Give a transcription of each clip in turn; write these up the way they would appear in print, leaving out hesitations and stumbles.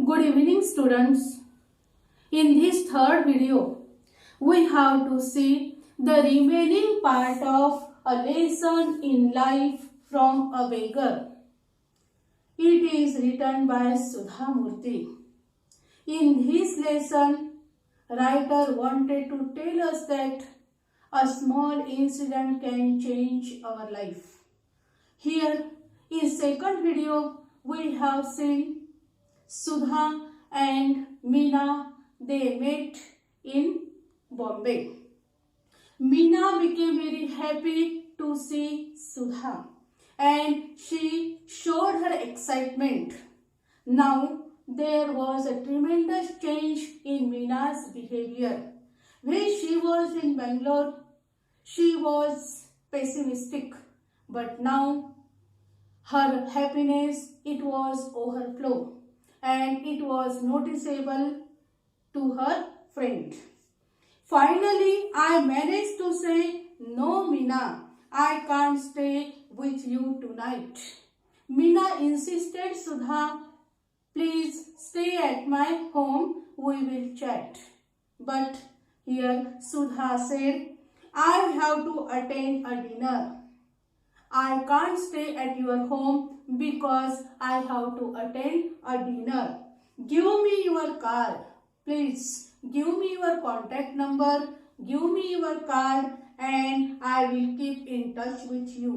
Good evening students. In this third video, we have to see the remaining part of a lesson in life from a beggar. It is written by Sudha Murthy. In this lesson, writer wanted to tell us that a small incident can change our life. Here, in second video, we have seen Sudha and Meena, they met in Bombay. Meena became very happy to see Sudha and she showed her excitement. Now there was a tremendous change in Meena's behavior. When she was in Bangalore, she was pessimistic, but now her happiness, it was overflow and it was noticeable to her friend. Finally, I managed to say, "No, Meena, I can't stay with you tonight." Meena insisted, "Sudha, please stay at my home, we will chat." But here Sudha said, "I have to attend a dinner. I can't stay at your home because I have to attend a dinner. Give me your card. Please give me your contact number. Give me your card and I will keep in touch with you."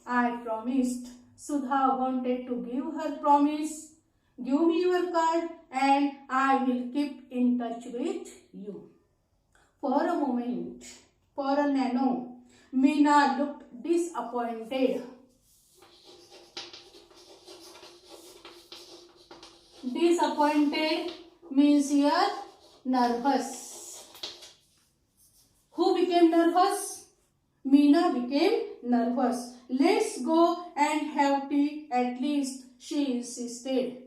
I promised. Sudha wanted to give her promise. Give me your card and I will keep in touch with you. For a moment, for a nano, Meena looked disappointed. Disappointed means here nervous. Who became nervous? Meena became nervous. "Let's go and have tea at least," she insisted.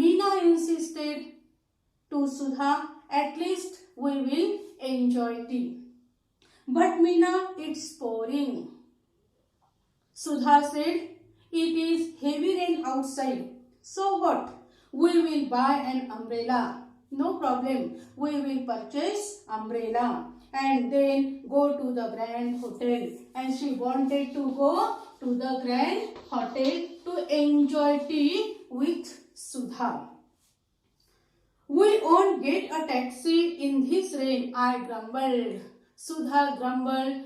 Meena insisted to Sudha, "At least we will enjoy tea." "But Meena, it's pouring." Sudha said, "It is heavy rain outside. So what? We will buy an umbrella. No problem. We will purchase umbrella and then go to the Grand Hotel." And she wanted to go to the Grand Hotel to enjoy tea with Sudha. "We won't get a taxi in this rain," I grumbled. Sudha grumbled,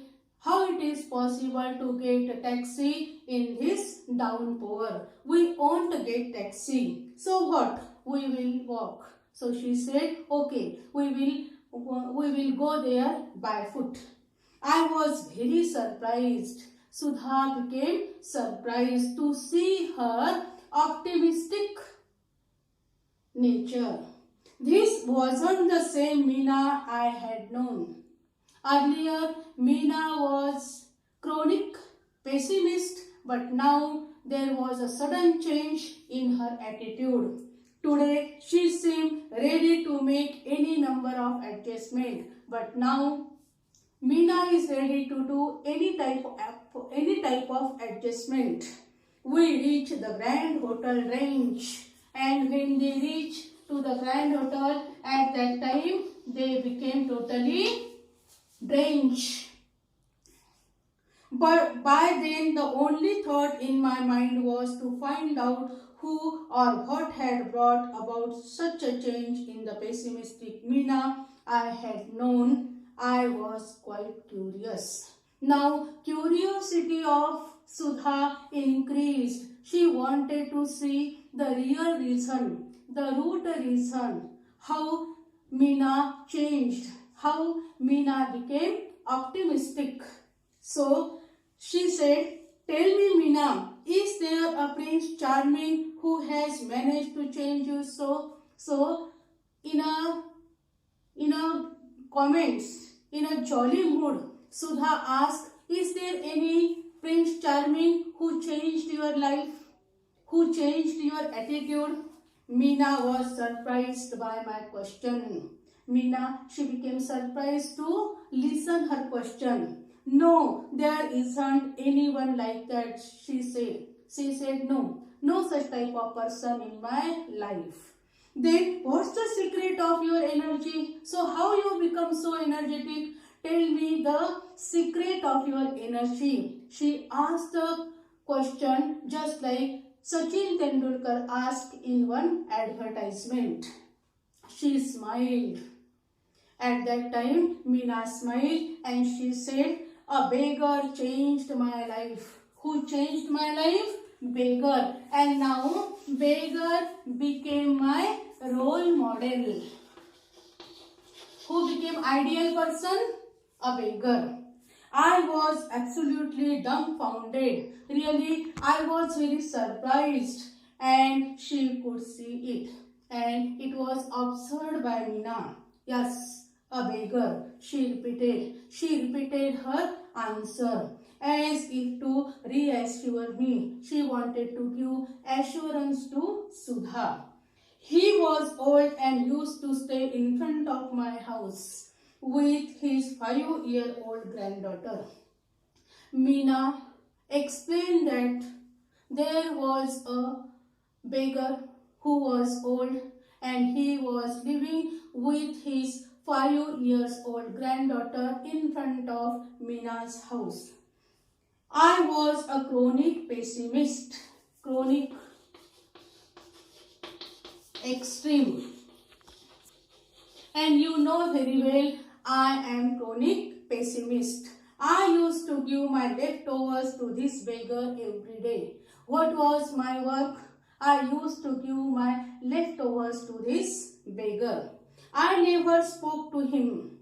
"How it is possible to get a taxi in this downpour? We won't get taxi. So what? We will walk." So she said, "Okay, we will go there by foot." I was very surprised. Sudha became surprised to see her optimistic nature. This wasn't the same Meena I had known. Earlier, Meena was chronic pessimist, but now there was a sudden change in her attitude. Today, she seemed ready to make any number of adjustments, but now Meena is ready to do any type of adjustment. We reached the Grand Hotel range, and when they reached to the Grand Hotel, at that time they became totally drenched. But by then the only thought in my mind was to find out who or what had brought about such a change in the pessimistic Meena I had known. I was quite curious. Now curiosity of Sudha increased. She wanted to see the real reason, the root reason, how Meena changed, how Meena became optimistic. So she said, "Tell me, Meena, is there a Prince Charming who has managed to change you so?" In a comments, in a jolly mood, Sudha asked, "Is there any Prince Charming who changed your life, who changed your attitude?" Meena was surprised by my question. Meena, she became surprised to listen her question. "No, there isn't anyone like that," she said. She said, "No such type of person in my life." Then what's the secret of your energy? So how you become so energetic? Tell me the secret of your energy. She asked the question just like Sachin Tendulkar asked in one advertisement. She smiled. At that time, Meena smiled and she said, a beggar changed my life. Who changed my life? Beggar. And now, beggar became my role model. Who became ideal person? A beggar. I was absolutely dumbfounded. Really, I was very surprised and she could see it. And it was observed by Meena. Yes, a beggar. She repeated. She repeated her answer as if to reassure me. She wanted to give assurance to Sudha. He was old and used to stay in front of my house with his 5-year-old granddaughter. Meena explained that there was a beggar who was old and he was living with his 5-year-old granddaughter in front of Meena's house. I was a chronic pessimist, chronic extreme. And you know very well, I am chronic pessimist. I used to give my leftovers to this beggar every day. What was my work? I used to give my leftovers to this beggar. I never spoke to him.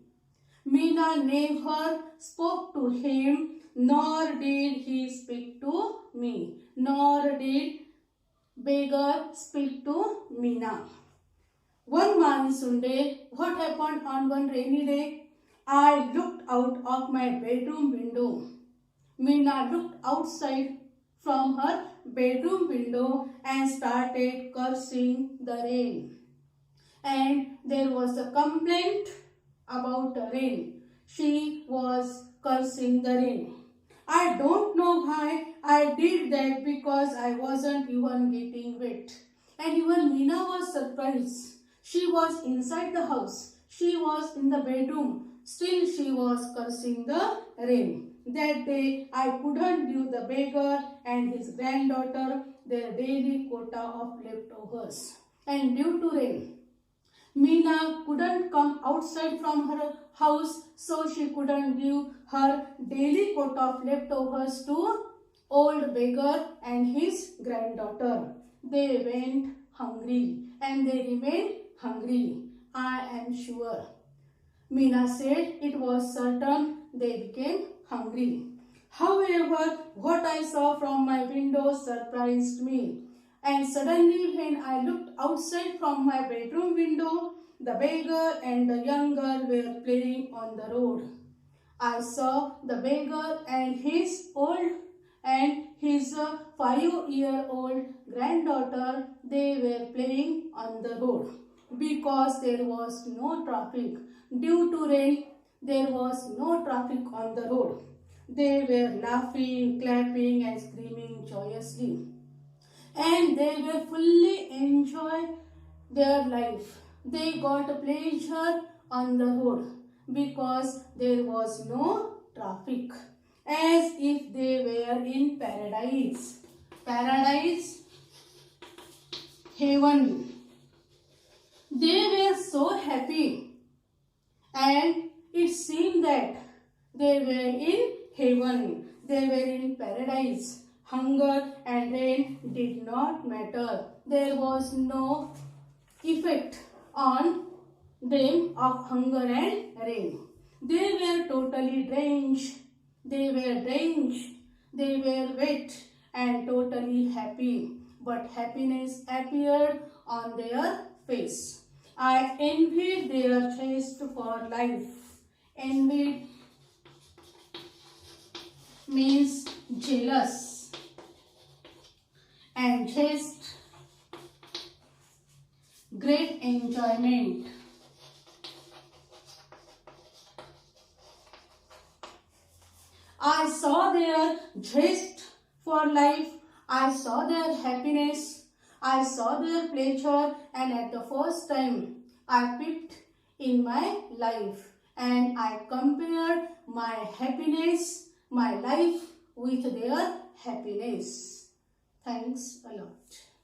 Meena never spoke to him, nor did he speak to me, nor did beggar speak to Meena. One monsoon day, what happened on one rainy day? I looked out of my bedroom window. Meena looked outside from her bedroom window and started cursing the rain. And there was a complaint about the rain. She was cursing the rain. I don't know why I did that because I wasn't even getting wet. And even Meena was surprised. She was inside the house. She was in the bedroom. Still she was cursing the rain. That day I couldn't give the beggar and his granddaughter their daily quota of leftovers. And due to rain, Meena couldn't come outside from her house, so she couldn't give her daily quota of leftovers to old beggar and his granddaughter. They went hungry and they remained hungry. I am sure. Meena said it was certain they became hungry. However, what I saw from my window surprised me. And suddenly when I looked outside from my bedroom window, the beggar and the young girl were playing on the road. I saw the beggar and his 5-year-old granddaughter. They were playing on the road because there was no traffic. Due to rain, there was no traffic on the road. They were laughing, clapping and screaming joyously. And they were fully enjoying their life. They got pleasure on the road because there was no traffic, as if they were in paradise. Paradise, heaven. They were so happy and it seemed that they were in heaven. They were in paradise. Hunger and rain did not matter. There was no effect on them of hunger and rain. They were totally drenched. They were drenched. They were wet and totally happy. But happiness appeared on their face. I envied their zest for life. Envied means jealous, and zest, great enjoyment. I saw their zest for life. I saw their happiness. I saw their pleasure, and at the first time I picked in my life, and I compared my happiness, my life with their happiness. Thanks a lot.